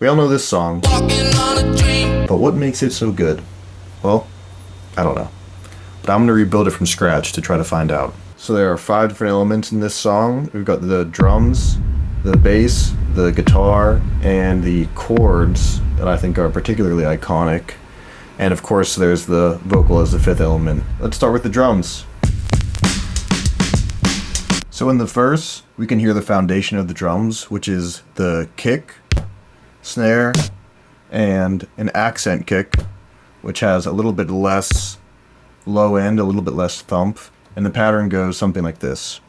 We all know this song, but what makes it so good? Well, I don't know. But I'm going to rebuild it from scratch to try to find out. So there are 5 different elements in this song. We've got the drums, the bass, the guitar, and the chords that I think are particularly iconic. And of course there's the vocal as the 5th element. Let's start with the drums. So in the verse, we can hear the foundation of the drums, which is the kick, snare, and an accent kick, which has a little bit less low end, a little bit less thump, and the pattern goes something like this.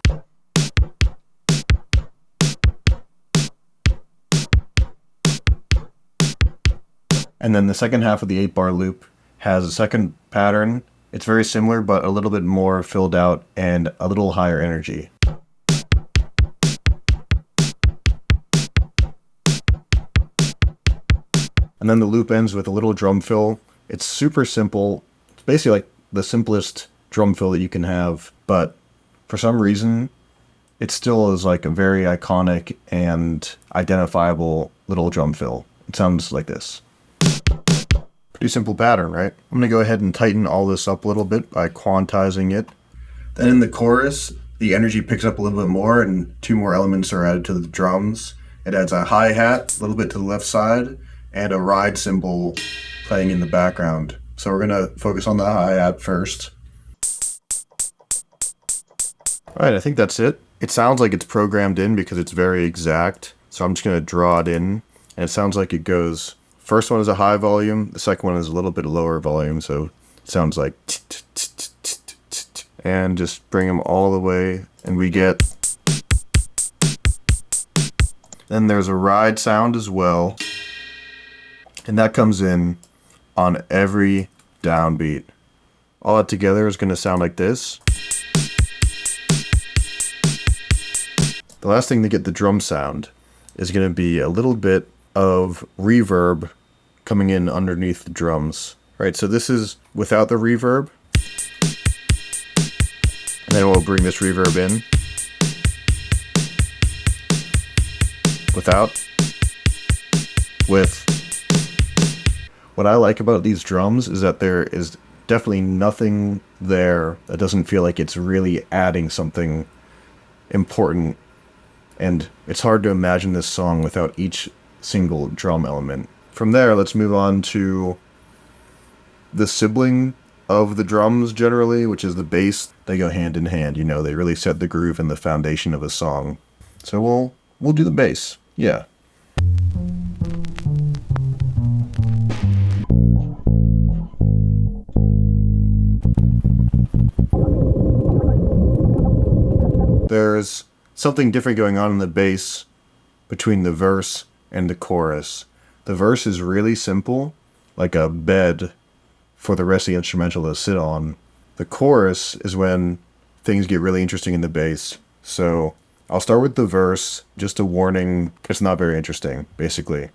And then the second half of the 8-bar loop has a second pattern. It's very similar, but a little bit more filled out and a little higher energy. And then the loop ends with a little drum fill. It's super simple. It's basically like the simplest drum fill that you can have, but for some reason, it still is like a very iconic and identifiable little drum fill. It sounds like this. Pretty simple pattern, right? I'm gonna go ahead and tighten all this up a little bit by quantizing it. Then in the chorus, the energy picks up a little bit more and 2 more elements are added to the drums. It adds a hi-hat a little bit to the left side and a ride cymbal playing in the background. So we're gonna focus on the hi-hat first. Alright, I think that's it. It sounds like it's programmed in because it's very exact. So I'm just gonna draw it in, and it sounds like it goes, first one is a high volume, the second one is a little bit lower volume, so it sounds like and just bring them all the way, and we get, then there's a ride sound as well. And that comes in on every downbeat. All that together is going to sound like this. The last thing to get the drum sound is going to be a little bit of reverb coming in underneath the drums. Right, so this is without the reverb. And then we'll bring this reverb in. Without. With. What I like about these drums is that there is definitely nothing there that doesn't feel like it's really adding something important. And it's hard to imagine this song without each single drum element. From there, let's move on to the sibling of the drums generally, which is the bass. They go hand in hand, you know, they really set the groove and the foundation of a song. So we'll do the bass. Yeah. There's something different going on in the bass between the verse and the chorus. The verse is really simple, like a bed for the rest of the instrumental to sit on. The chorus is when things get really interesting in the bass. So I'll start with the verse, just a warning, it's not very interesting, basically.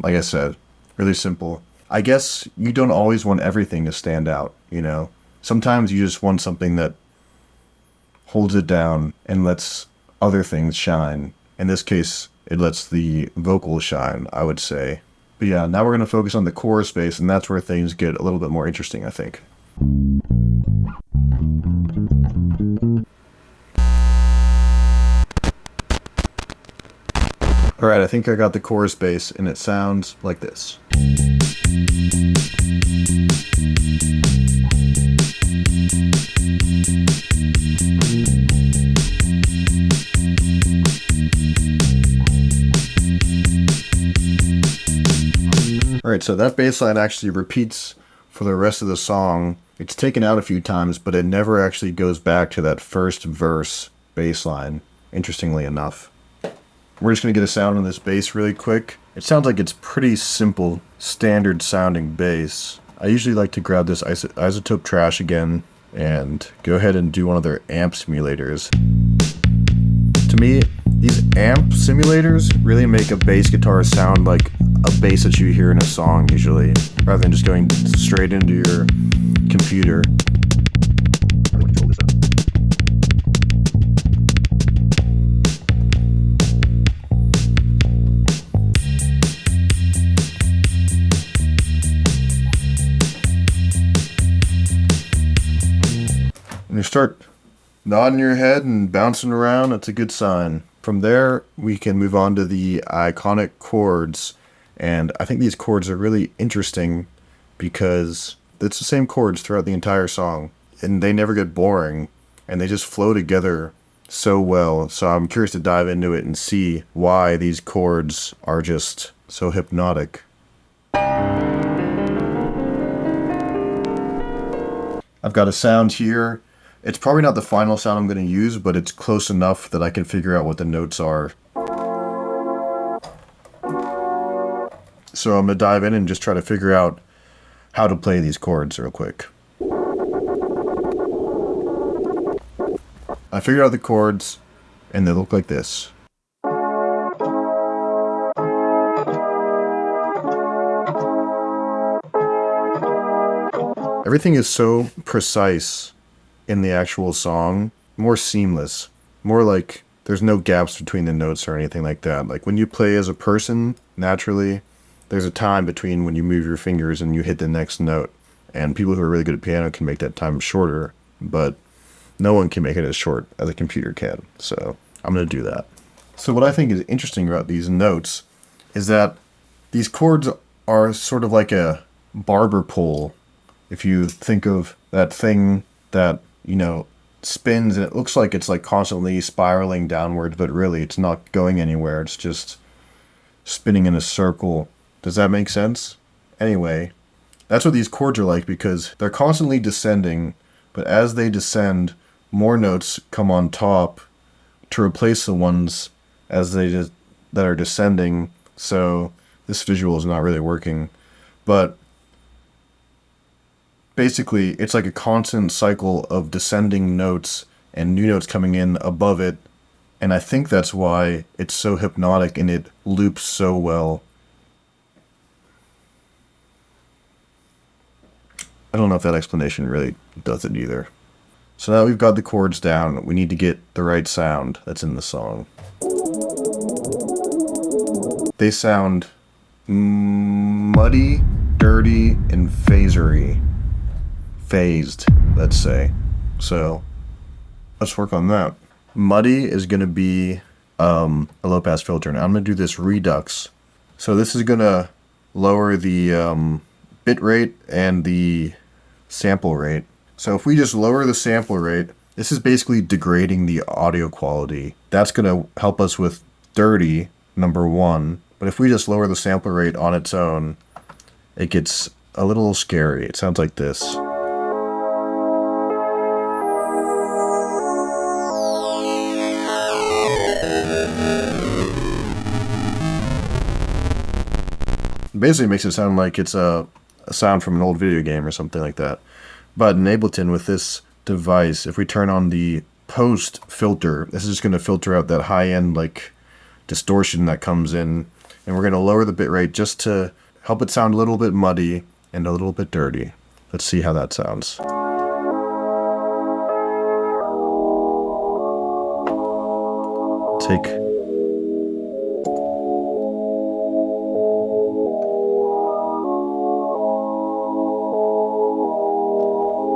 Like I said, really simple. I guess you don't always want everything to stand out, you know? Sometimes you just want something that holds it down and lets other things shine. In this case, it lets the vocals shine, I would say. But yeah, now we're going to focus on the chorus bass, and that's where things get a little bit more interesting, I think. Alright, I think I got the chorus bass, and it sounds like this. Alright, so that bass line actually repeats for the rest of the song. It's taken out a few times, but it never actually goes back to that first verse bass line, interestingly enough. We're just going to get a sound on this bass really quick. It sounds like it's pretty simple, standard sounding bass. I usually like to grab this isotope trash again and go ahead and do one of their amp simulators. To me, these amp simulators really make a bass guitar sound like a bass that you hear in a song usually, rather than just going straight into your computer. When you start nodding your head and bouncing around, that's a good sign. From there, we can move on to the iconic chords. And I think these chords are really interesting because it's the same chords throughout the entire song. And they never get boring. And they just flow together so well. So I'm curious to dive into it and see why these chords are just so hypnotic. I've got a sound here. It's probably not the final sound I'm going to use, but it's close enough that I can figure out what the notes are. So I'm going to dive in and just try to figure out how to play these chords real quick. I figured out the chords, and they look like this. Everything is so precise in the actual song, more seamless, more like there's no gaps between the notes or anything like that. Like when you play as a person, naturally, there's a time between when you move your fingers and you hit the next note. And people who are really good at piano can make that time shorter, but no one can make it as short as a computer can. So I'm going to do that. So what I think is interesting about these notes is that these chords are sort of like a barber pole. If you think of that thing that, you know, spins and it looks like it's like constantly spiraling downwards, but really it's not going anywhere. It's just spinning in a circle. Does that make sense? Anyway, that's what these chords are like because they're constantly descending, but as they descend, more notes come on top to replace the ones that are descending. So this visual is not really working, but basically, it's like a constant cycle of descending notes and new notes coming in above it. And I think that's why it's so hypnotic and it loops so well. I don't know if that explanation really does it either. So now we've got the chords down. We need to get the right sound that's in the song. They sound muddy, dirty, and phasery. Phased, let's say. So let's work on that. Muddy is going to be a low pass filter. Now I'm going to do this redux. So this is going to lower the bit rate and the sample rate. So if we just lower the sample rate, this is basically degrading the audio quality. That's going to help us with dirty, number one. But if we just lower the sample rate on its own, it gets a little scary. It sounds like this. Basically makes it sound like it's a sound from an old video game or something like that. But in Ableton with this device, if we turn on the post filter, this is just going to filter out that high-end like distortion that comes in, and we're going to lower the bitrate just to help it sound a little bit muddy and a little bit dirty. Let's see how that sounds. Take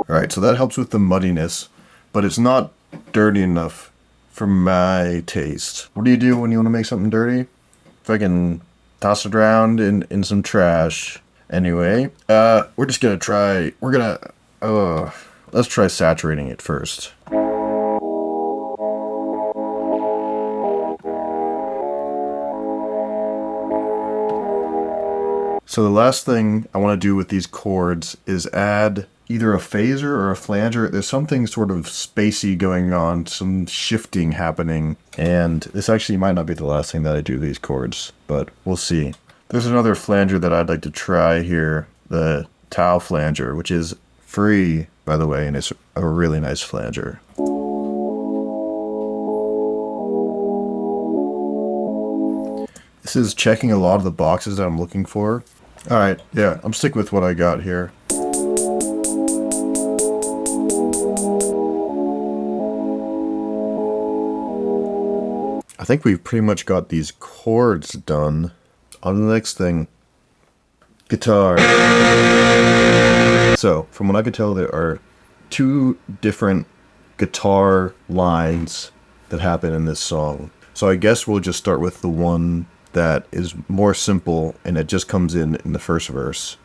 Alright, so that helps with the muddiness, but it's not dirty enough for my taste. What do you do when you want to make something dirty? Fucking toss it around in some trash. Anyway, we're just gonna try, let's try saturating it first. So the last thing I want to do with these chords is add either a phaser or a flanger. There's something sort of spacey going on, some shifting happening, and this actually might not be the last thing that I do with these chords, but we'll see. There's another flanger that I'd like to try here, the Tau flanger, which is free, by the way, and it's a really nice flanger. This is checking a lot of the boxes that I'm looking for. Alright, yeah, I'm sticking with what I got here. I think we've pretty much got these chords done. On to the next thing. Guitar. So, from what I could tell, there are 2 different guitar lines that happen in this song. So I guess we'll just start with the one that is more simple and it just comes in the first verse.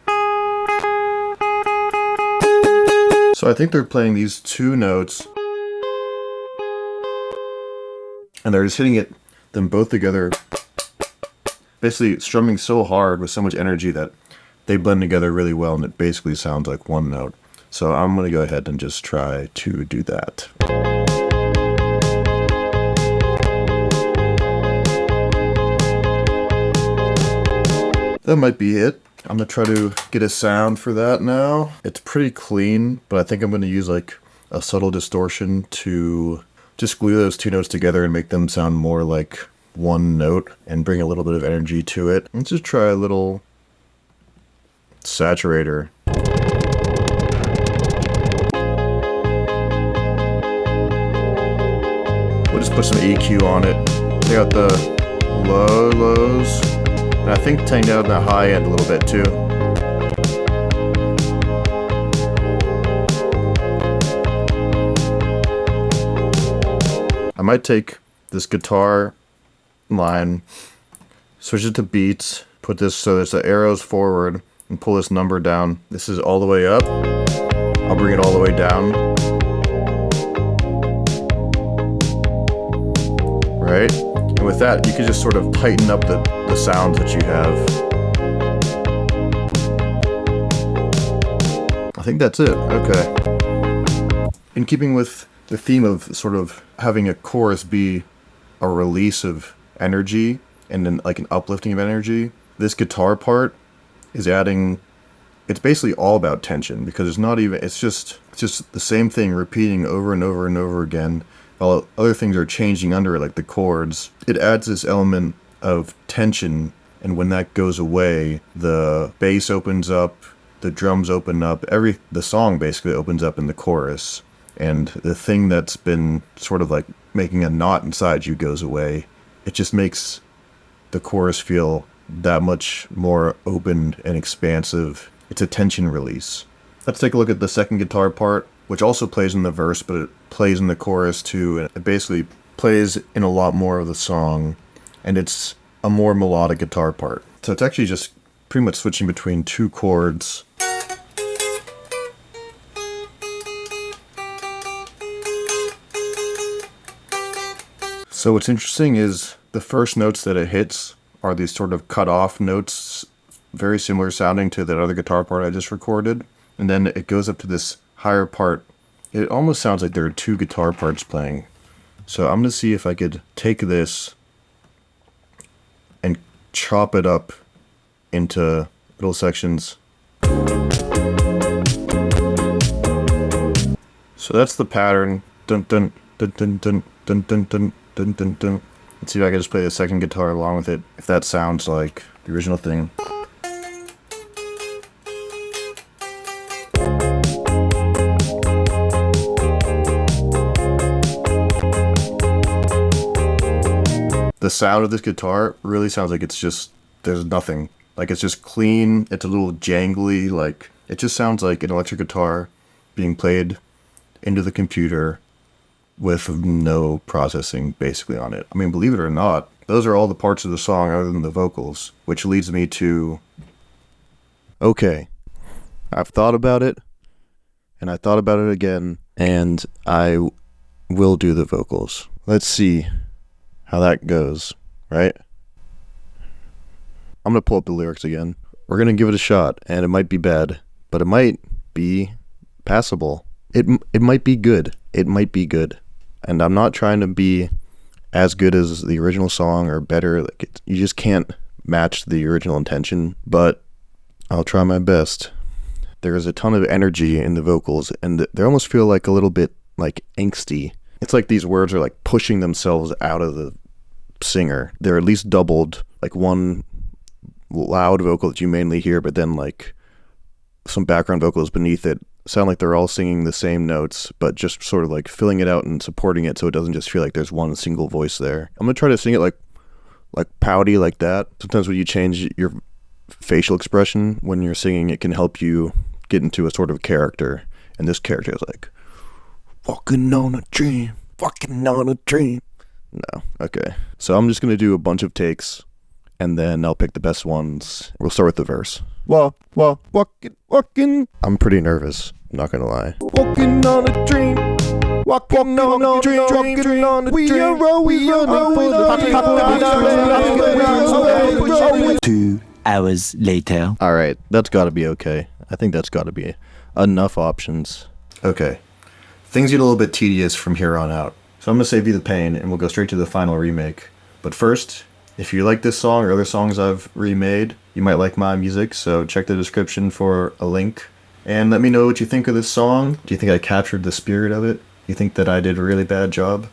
So I think they're playing these 2 notes and they're just hitting them both together, basically strumming so hard with so much energy that they blend together really well and it basically sounds like one note. So I'm going to go ahead and just try to do that. That might be it. I'm going to try to get a sound for that now. It's pretty clean, but I think I'm going to use like a subtle distortion to just glue those 2 notes together and make them sound more like one note and bring a little bit of energy to it. Let's just try a little saturator. We'll just put some EQ on it. Take out the lows. And I think take down the high end a little bit too. I might take this guitar line, switch it to beats, put this so there's the arrows forward, and pull this number down. This is all the way up. I'll bring it all the way down. Right? And with that, you can just sort of tighten up the sounds that you have. I think that's it. Okay. In keeping with the theme of sort of having a chorus be a release of energy and then like an uplifting of energy, this guitar part is adding, it's basically all about tension because it's not even, it's just the same thing repeating over and over and over again while other things are changing under it, like the chords. It adds this element of tension, and when that goes away, the bass opens up, the drums open up, the song basically opens up in the chorus, and the thing that's been sort of like making a knot inside you goes away. It just makes the chorus feel that much more open and expansive. It's a tension release. Let's take a look at the second guitar part, which also plays in the verse, but it plays in the chorus too, and it basically plays in a lot more of the song, and it's a more melodic guitar part. So it's actually just pretty much switching between 2 chords. So what's interesting is the first notes that it hits are these sort of cut off notes, very similar sounding to that other guitar part I just recorded. And then it goes up to this higher part. It almost sounds like there are 2 guitar parts playing. So I'm going to see if I could take this and chop it up into little sections. So that's the pattern. Dun dun dun dun dun dun dun dun dun dun dun. Let's see if I can just play the second guitar along with it, if that sounds like the original thing. The sound of this guitar really sounds like it's just, there's nothing. Like it's just clean, it's a little jangly, like it just sounds like an electric guitar being played into the computer with no processing basically on it. I mean, believe it or not, those are all the parts of the song other than the vocals, which leads me to, okay, I've thought about it, and I thought about it again, and I will do the vocals. Let's see how that goes, right? I'm going to pull up the lyrics again. We're going to give it a shot, and it might be bad, but it might be passable. It might be good. It might be good. And I'm not trying to be as good as the original song or better. Like you just can't match the original intention, but I'll try my best. There is a ton of energy in the vocals, and they almost feel like a little bit like angsty. It's like these words are like pushing themselves out of the singer. They're at least doubled like one loud vocal that you mainly hear, but then like some background vocals beneath it sound like they're all singing the same notes, but just sort of like filling it out and supporting it so it doesn't just feel like there's one single voice there. I'm gonna try to sing it like pouty like that. Sometimes when you change your facial expression when you're singing, it can help you get into a sort of character. And this character is like, walking on a dream, walking on a dream. No, okay. So I'm just gonna do a bunch of takes, and then I'll pick the best ones. We'll start with the verse. Walking. I'm pretty nervous, I'm not gonna lie. Walking on a dream. Walking on a dream. Walking on a dream. We are running for the 2 hours later. Alright, that's gotta be okay. I think that's gotta be enough options. Okay. Things get a little bit tedious from here on out. So I'm gonna save you the pain, and we'll go straight to the final remake. But first, if you like this song or other songs I've remade, you might like my music, so check the description for a link. And let me know what you think of this song. Do you think I captured the spirit of it? Do you think that I did a really bad job?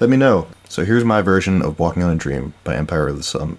Let me know. So here's my version of Walking on a Dream by Empire of the Sun.